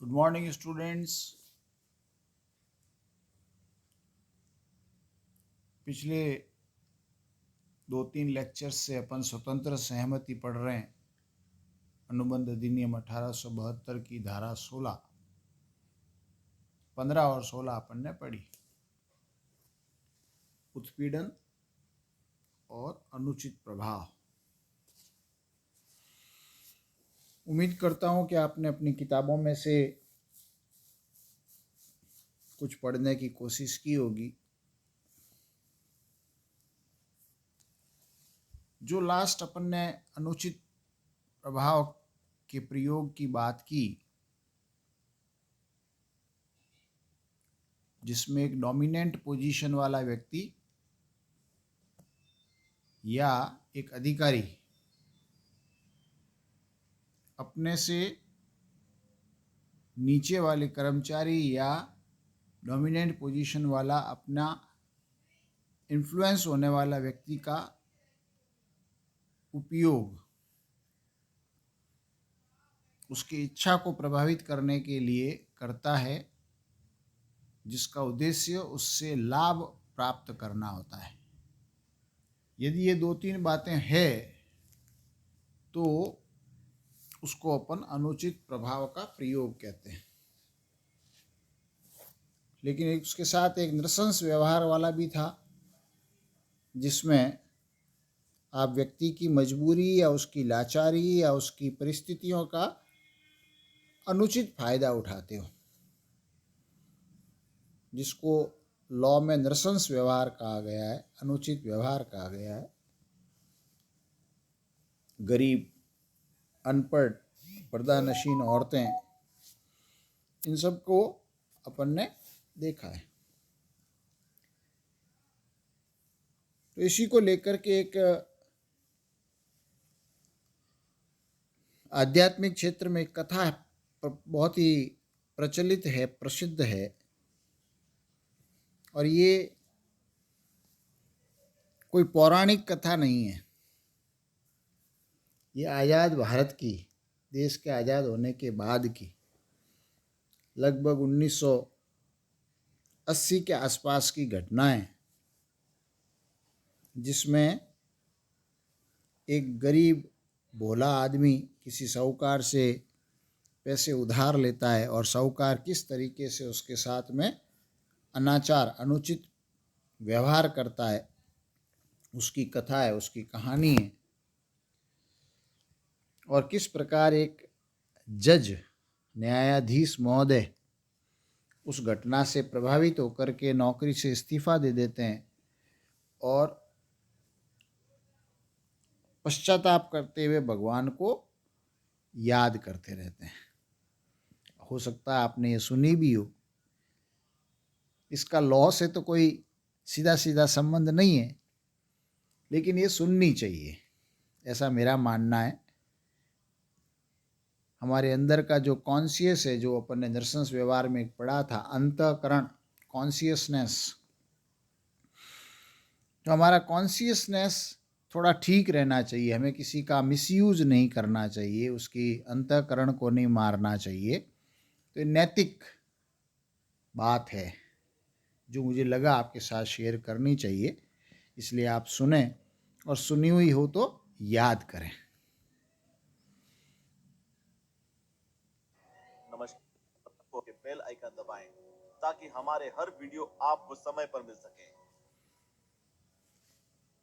Good morning students. पिछले 2-3 lectures से अपन स्वतंत्र सहमति पढ़ रहे हैं। अनुबंध अधिनियम 1872 की धारा 16, 15 और 16 अपन ने पढ़ी। उत्पीड़न और अनुचित प्रभाव। उम्मीद करता हूं कि आपने अपनी किताबों में से कुछ पढ़ने की कोशिश की होगी। जो लास्ट अपन ने अनुचित प्रभाव के प्रयोग की बात की, जिसमें एक डोमिनेंट पोजीशन वाला व्यक्ति या एक अधिकारी अपने से नीचे वाले कर्मचारी या डोमिनेंट पोजीशन वाला अपना इन्फ्लुएंस होने वाला व्यक्ति का उपयोग उसकी इच्छा को प्रभावित करने के लिए करता है, जिसका उद्देश्य उससे लाभ प्राप्त करना होता है। यदि ये 2-3 बातें हैं तो उसको अपन अनुचित प्रभाव का प्रयोग कहते हैं। लेकिन उसके साथ एक नृशंस व्यवहार वाला भी था, जिसमें आप व्यक्ति की मजबूरी या उसकी लाचारी या उसकी परिस्थितियों का अनुचित फायदा उठाते हो, जिसको लॉ में नृशंस व्यवहार कहा गया है, अनुचित व्यवहार कहा गया है। गरीब, अनपढ़, पर्दानशीन औरतें, इन सब को अपन ने देखा है। तो इसी को लेकर के एक आध्यात्मिक क्षेत्र में एक कथा बहुत ही प्रचलित है, प्रसिद्ध है, और ये कोई पौराणिक कथा नहीं है। ये आज़ाद भारत की, देश के आज़ाद होने के बाद की, लगभग 1980 के आसपास की घटनाएं, जिसमें एक गरीब भोला आदमी किसी साहूकार से पैसे उधार लेता है और साहूकार किस तरीके से उसके साथ में अनाचार, अनुचित व्यवहार करता है, उसकी कथा है, उसकी कहानी है। और किस प्रकार एक जज, न्यायाधीश महोदय उस घटना से प्रभावित होकर के नौकरी से इस्तीफा दे देते हैं और पश्चाताप करते हुए भगवान को याद करते रहते हैं। हो सकता है आपने ये सुनी भी हो। इसका लॉ से तो कोई सीधा सीधा संबंध नहीं है, लेकिन ये सुननी चाहिए, ऐसा मेरा मानना है। हमारे अंदर का जो कॉन्शियस है, जो अपन ने नृशंस व्यवहार में पढ़ा था, अंतःकरण, कॉन्शियसनेस, तो हमारा कॉन्शियसनेस थोड़ा ठीक रहना चाहिए। हमें किसी का मिसयूज नहीं करना चाहिए, उसकी अंतःकरण को नहीं मारना चाहिए। तो नैतिक बात है जो मुझे लगा आपके साथ शेयर करनी चाहिए, इसलिए आप सुने और सुनी हुई हो तो याद करें। नमस्कार, के बेल आइकन दबाएं ताकि हमारे हर वीडियो आपको समय पर मिल सके।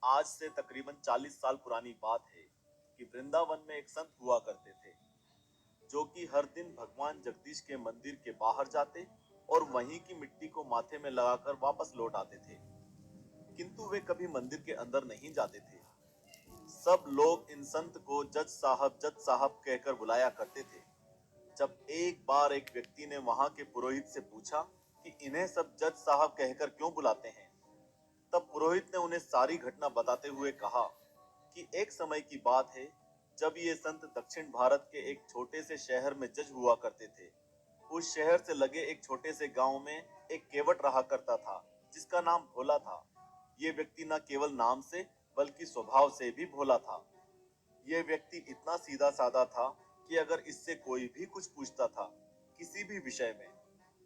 आज से तकरीबन 40 साल पुरानी बात है कि वृंदावन में एक संत हुआ करते थे, जो कि हर दिन भगवान जगदीश के मंदिर के बाहर जाते और वहीं की मिट्टी को माथे में लगाकर वापस लौट आते थे। किंतु वे कभी मंदिर के अंदर नहीं जाते थे। सब लोग इन संत को जज साहब कहकर बुलाया करते थे। जब एक बार एक व्यक्ति ने वहां के पुरोहित से पूछा कि इन्हें सब जज साहब कहकर क्यों बुलाते हैं, तब पुरोहित ने उन्हें सारी घटना बताते हुए कहा कि एक समय की बात है जब ये संत दक्षिण भारत के एक छोटे से शहर में जज हुआ करते थे। उस शहर से लगे एक छोटे से गांव में एक केवट रहा करता था, जिसका नाम भोला था। ये व्यक्ति न केवल नाम से बल्कि स्वभाव से भी भोला था। ये व्यक्ति इतना सीधा साधा था कि अगर इससे कोई भी कुछ पूछता था किसी भी विषय में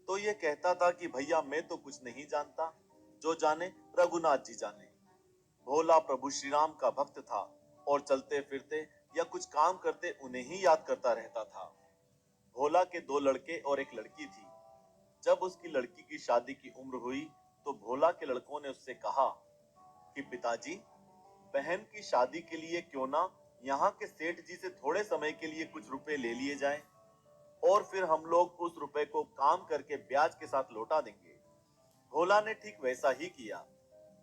तो ये कहता था कि भैया मैं तो कुछ नहीं जानता, जो जाने रघुनाथ जी जाने। भोला प्रभु श्री राम का भक्त था और चलते फिरते या कुछ काम करते उन्हें ही याद करता रहता था। भोला के दो लड़के और एक लड़की थी। जब उसकी लड़की की शादी की उम्र हुई तो भोला के लड़कों ने उससे कहा कि पिताजी, बहन की शादी के लिए क्यों ना यहाँ के सेठ जी से थोड़े समय के लिए कुछ रुपए ले लिए जाएं और फिर हम लोग उस रुपए को काम करके ब्याज के साथ लौटा देंगे। भोला ने ठीक वैसा ही किया।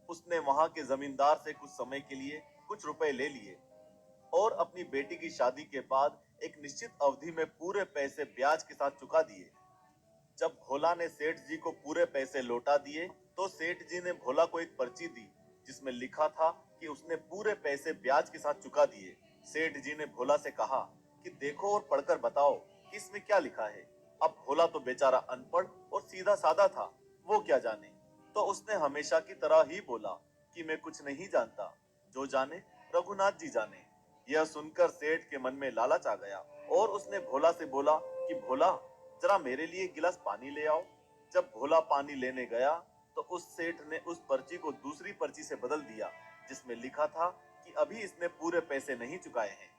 उसने वहां के जमींदार से कुछ समय के लिए कुछ रुपए ले लिए और अपनी बेटी की शादी के बाद एक निश्चित अवधि में पूरे पैसे ब्याज के साथ चुका दिए। जब भोला ने सेठ जी को पूरे पैसे लौटा दिए तो सेठ जी ने भोला को एक पर्ची दी जिसमें लिखा था कि उसने पूरे पैसे ब्याज के साथ चुका दिए। सेठ जी ने भोला से कहा कि देखो और पढ़कर बताओ कि इसमें क्या लिखा है। अब भोला तो बेचारा अनपढ़ और सीधा साधा था, वो क्या जाने। तो उसने हमेशा की तरह ही बोला कि मैं कुछ नहीं जानता, जो जाने रघुनाथ जी जाने। यह सुनकर सेठ के मन में लालच आ गया और उसने भोला से बोला कि भोला, जरा मेरे लिए एक गिलास पानी ले आओ। जब भोला पानी लेने गया तो उस सेठ ने उस पर्ची को दूसरी पर्ची से बदल दिया जिसमें लिखा था कि अभी इसने पूरे पैसे नहीं चुकाए हैं।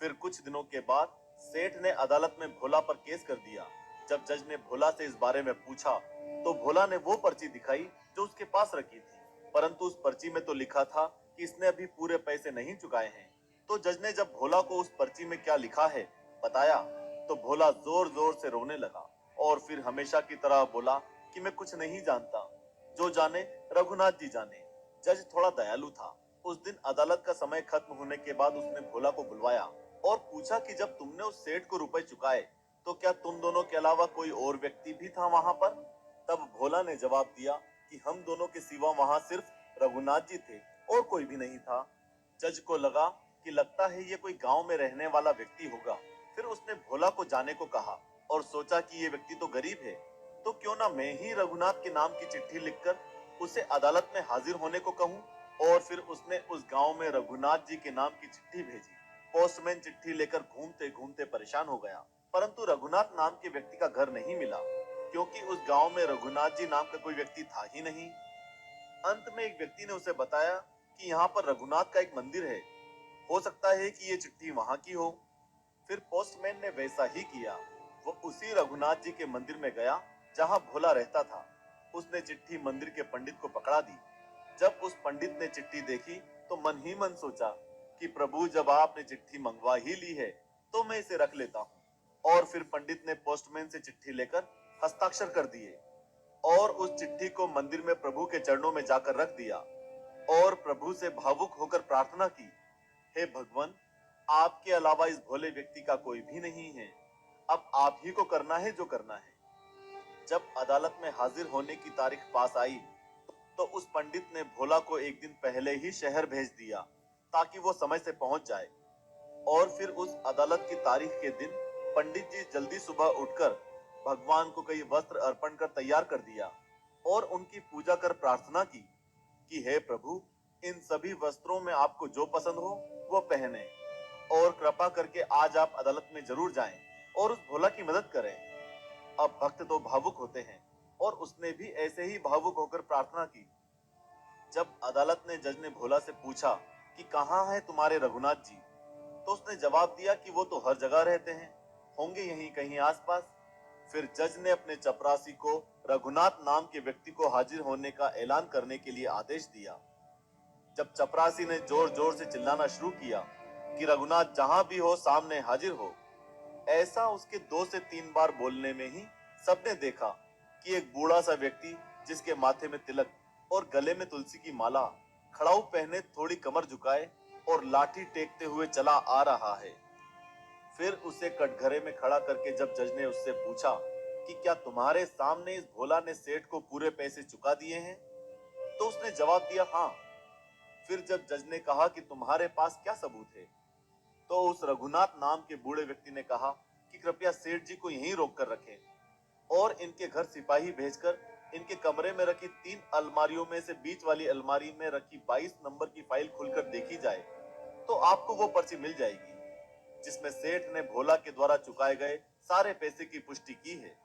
फिर कुछ दिनों के बाद सेठ ने अदालत में भोला पर केस कर दिया। जब जज ने भोला से इस बारे में पूछा तो भोला ने वो पर्ची दिखाई जो उसके पास रखी थी, परंतु उस पर्ची में तो लिखा था कि इसने अभी पूरे पैसे नहीं चुकाए हैं। तो जज ने जब भोला को उस पर्ची में क्या लिखा है बताया तो भोला जोर जोर से रोने लगा और फिर हमेशा की तरह बोला कि मैं कुछ नहीं जानता, जो जाने रघुनाथ जी जाने। जज थोड़ा दयालु था। उस दिन अदालत का समय खत्म होने के बाद उसने भोला को बुलवाया और पूछा कि जब तुमने उस सेठ को रुपए चुकाए तो क्या तुम दोनों के अलावा कोई और व्यक्ति भी था वहां पर। तब भोला ने जवाब दिया कि हम दोनों के सिवा वहां सिर्फ रघुनाथ जी थे और कोई भी नहीं था। जज को लगा कि लगता है ये कोई गांव में रहने वाला व्यक्ति होगा। फिर उसने भोला को जाने को कहा और सोचा कि ये व्यक्ति तो गरीब है, तो क्यों ना मैं ही रघुनाथ के नाम की चिट्ठी लिखकर उसे अदालत में हाजिर होने को कहूं। और फिर उसने उस गांव में रघुनाथ जी के नाम की चिट्ठी भेजी। पोस्टमैन चिट्ठी लेकर घूमते घूमते परेशान हो गया, परंतु रघुनाथ नाम के व्यक्ति का घर नहीं मिला, क्योंकि उस गांव में रघुनाथ जी नाम का कोई व्यक्ति था ही नहीं। अंत में एक व्यक्ति ने उसे बताया कि यहाँ पर रघुनाथ का एक मंदिर है, हो सकता है कि ये चिट्ठी वहां की हो। फिर पोस्टमैन ने वैसा ही किया। वो उसी रघुनाथ जी के मंदिर में गया जहां भोला रहता था। उसने चिट्ठी मंदिर के पंडित को पकड़ा दी। जब उस पंडित ने चिट्ठी देखी तो मन ही मन सोचा कि प्रभु, जब आपने चिट्ठी मंगवा ही ली है तो मैं इसे रख लेता हूँ। और फिर पंडित ने पोस्टमैन से चिट्ठी लेकर हस्ताक्षर कर दिए और उस चिट्ठी को मंदिर में प्रभु के चरणों में जाकर रख दिया और प्रभु से भावुक होकर प्रार्थना की, हे भगवान, आपके अलावा इस भोले व्यक्ति का कोई भी नहीं है, अब आप ही को करना है जो करना है। जब अदालत में हाजिर होने की तारीख पास आई तो उस पंडित ने भोला को एक दिन पहले ही शहर भेज दिया ताकि वो समय से पहुंच जाए। और फिर उस अदालत की तारीख के दिन पंडित जी जल्दी सुबह उठकर भगवान को कई वस्त्र अर्पण कर तैयार कर दिया और उनकी पूजा कर प्रार्थना की कि हे प्रभु, इन सभी वस्त्रों में आपको जो पसंद हो वो पहने और कृपा करके आज आप अदालत में जरूर जाएं और उस भोला की मदद करें। अब भक्त तो भावुक होते हैं और उसने भी ऐसे ही भावुक होकर प्रार्थना की। जब अदालत ने जज ने भोला से पूछा कि कहाँ है तुम्हारे रघुनाथ जी, तो उसने जवाब दिया कि वो तो हर जगह रहते हैं, होंगे यहीं कहीं आसपास। फिर जज ने अपने चपरासी को रघुनाथ नाम के व्यक्ति को हाजिर होने का ऐलान करने के लिए आदेश दिया। जब चपरासी ने जोर जोर से चिल्लाना शुरू किया कि रघुनाथ जहां भी हो सामने हाजिर हो, ऐसा उसके 2 से 3 बार बोलने में ही सबने देखा कि एक बूढ़ा सा व्यक्ति जिसके माथे में तिलक और गले में तुलसी की माला, खड़ाऊ पहने, थोड़ी कमर झुकाए और लाठी टेकते हुए चला आ रहा है। फिर उसे कटघरे में खड़ा करके जब जज ने उससे पूछा कि क्या तुम्हारे सामने इस भोला ने सेठ को पूरे पैसे चुका दिए हैं, तो उसने जवाब दिया हाँ। फिर जब जज ने कहा कि तुम्हारे पास क्या सबूत है, तो उस रघुनाथ नाम के बूढ़े व्यक्ति ने कहा कि कृपया सेठ जी को यहीं रोक कर रखें और इनके घर सिपाही भेजकर इनके कमरे में रखी 3 अलमारियों में से बीच वाली अलमारी में रखी 22 नंबर की फाइल खुलकर देखी जाए तो आपको वो पर्ची मिल जाएगी जिसमें सेठ ने भोला के द्वारा चुकाए गए सारे पैसे की पुष्टि की है।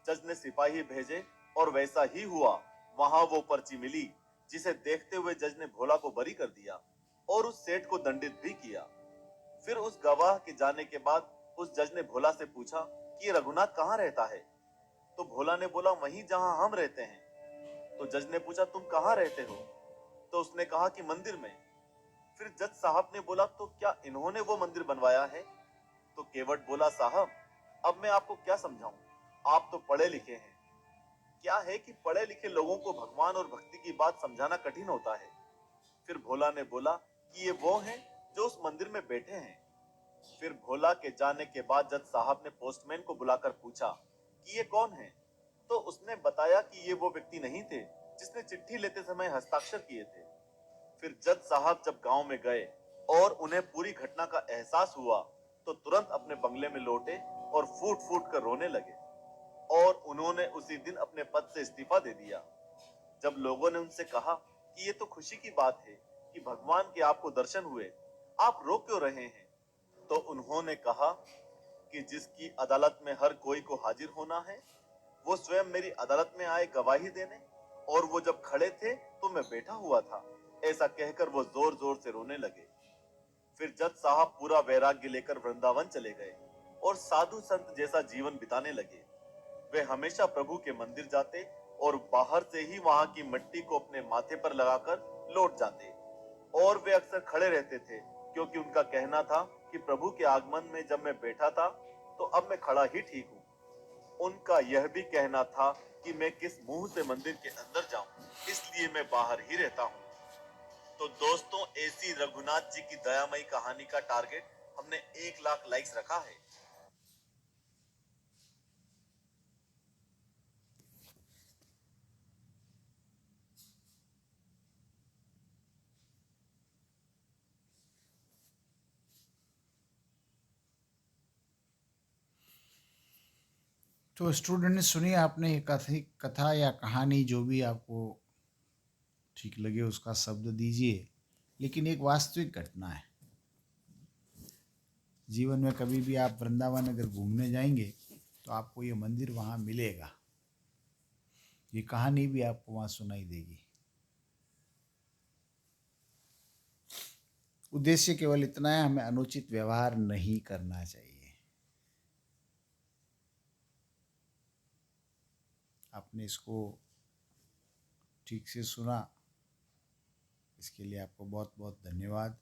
जज ने सिपाही भेजे और वैसा ही हुआ। वहां वो पर्ची मिली जिसे देखते हुए जज ने भोला को बरी कर दिया और उस सेठ को दंडित भी किया। फिर उस गवाह के जाने के बाद उस जज ने भोला से पूछा कि ये रघुनाथ कहाँ रहता है। तो भोला ने बोला वहीं जहां हम रहते हैं। तो जज ने पूछा तुम कहाँ रहते हो। तो उसने कहा कि मंदिर में। फिर जज साहब ने बोला तो क्या इन्होंने वो मंदिर बनवाया है। तो केवट बोला साहब अब मैं आपको क्या समझाऊं, आप तो पढ़े लिखे हैं। क्या है कि पढ़े लिखे लोगों को भगवान और भक्ति की बात समझाना कठिन होता है। फिर भोला ने बोला कि ये वो हैं जो उस मंदिर में बैठे हैं। फिर भोला के जाने के बाद जज साहब ने पोस्टमैन को बुलाकर पूछा कि ये कौन है। तो उसने बताया कि ये वो व्यक्ति नहीं थे जिसने चिट्ठी लेते समय हस्ताक्षर किए थे। फिर जज साहब जब गांव में गए और उन्हें पूरी घटना का एहसास हुआ तो तुरंत अपने बंगले में लौटे और फूट फूट कर रोने लगे और उन्होंने उसी दिन अपने पद से इस्तीफा दे दिया। जब लोगों ने उनसे कहा कि ये तो खुशी की बात है कि भगवान के आपको दर्शन हुए, आप रो क्यों रहे हैं। तो उन्होंने कहा कि जिसकी अदालत में हर कोई को हाजिर होना है वो स्वयं मेरी अदालत में आए गवाही देने, और वो जब खड़े थे तो मैं बैठा हुआ था। ऐसा कहकर वो जोर जोर से रोने लगे। फिर जज साहब पूरा वैराग्य लेकर वृंदावन चले गए और साधु संत जैसा जीवन बिताने लगे। वे हमेशा प्रभु के मंदिर जाते और बाहर से ही वहां की मिट्टी को अपने माथे पर लगाकर लौट जाते। और वे अक्सर खड़े रहते थे क्योंकि उनका कहना था कि प्रभु के आगमन में जब मैं बैठा था तो अब मैं खड़ा ही ठीक हूँ। उनका यह भी कहना था कि मैं किस मुंह से मंदिर के अंदर जाऊं, इसलिए मैं बाहर ही रहता हूँ। तो दोस्तों ऐसी रघुनाथ जी की दयामयी कहानी का टारगेट हमने 1 लाख लाइक्स रखा है। तो स्टूडेंट ने सुनी आपने ये कथा या कहानी, जो भी आपको ठीक लगे उसका शब्द दीजिए, लेकिन एक वास्तविक घटना है। जीवन में कभी भी आप वृंदावन अगर घूमने जाएंगे तो आपको ये मंदिर वहाँ मिलेगा, ये कहानी भी आपको वहाँ सुनाई देगी। उद्देश्य केवल इतना है, हमें अनुचित व्यवहार नहीं करना चाहिए। आपने इसको ठीक से सुना, इसके लिए आपको बहुत बहुत धन्यवाद।